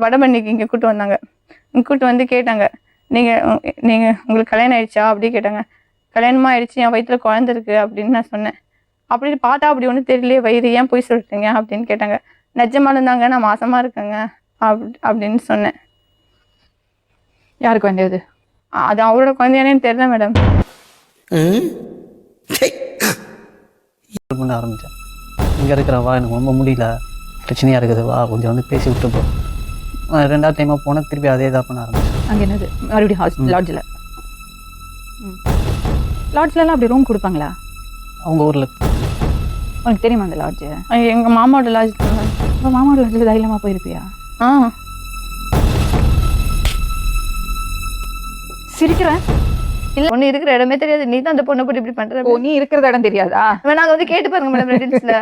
வடபழனிக்கு இங்கே கூப்பிட்டு வந்தாங்க. இங்கே கூப்பிட்டு வந்து கேட்டாங்க, நீங்கள் உங்களுக்கு கல்யாணம் ஆயிடுச்சா அப்படி கேட்டாங்க. கல்யாணமாக ஆயிடுச்சு, என் வயிற்றுல குழந்தை இருக்கு அப்படின்னு நான் சொன்னேன். அப்படின்னு பார்த்தா அப்படி ஒன்றும் தெரியலையே, வயிறு ஏன் போய் சொல்லிட்டீங்க அப்படின்னு கேட்டாங்க. நிஜமா இருந்தாங்க, நான் மாசமாக இருக்கேங்க அப்படின்னு சொன்னேன். யாருக்கு வந்தது? அது அவரோட குழந்தையானேன்னு தெரியல மேடம். பண்ண ஆரம்பித்தேன். இங்கே இருக்கிறவா எனக்கு ரொம்ப முடியல, பிரச்சனையாக இருக்குது, வா கொஞ்சம் வந்து பேசி விட்டு போ. 2வது டைமாக போனால் திருப்பி அதே தான் பண்ண ஆரம்பித்தேன். அங்கே என்னது மறுபடியும் லாட்ஜில்? லாட்ஜ்லலாம் அப்படி ரூம் கொடுப்பாங்களா? அவங்க ஊரில். உனக்கு தெரியுமா அந்த லாட்ஜு? எங்கள் மாமாவோட லாட்ஜ். உங்கள் மாமாவோட லாட்ஜில் தைரியமாக போயிருப்பியா? சிரிக்கிறேன். இல்லை, பொண்ணு இருக்கிற இடமே தெரியாது, நீ தான் அந்த பொண்ணை போட்டு இப்படி பண்ணுற. ஓ, நீ இருக்கிற இடம் தெரியாதா? நாங்கள் வந்து கேட்டு பாருங்க மேடம் ரெடில்ஸில்.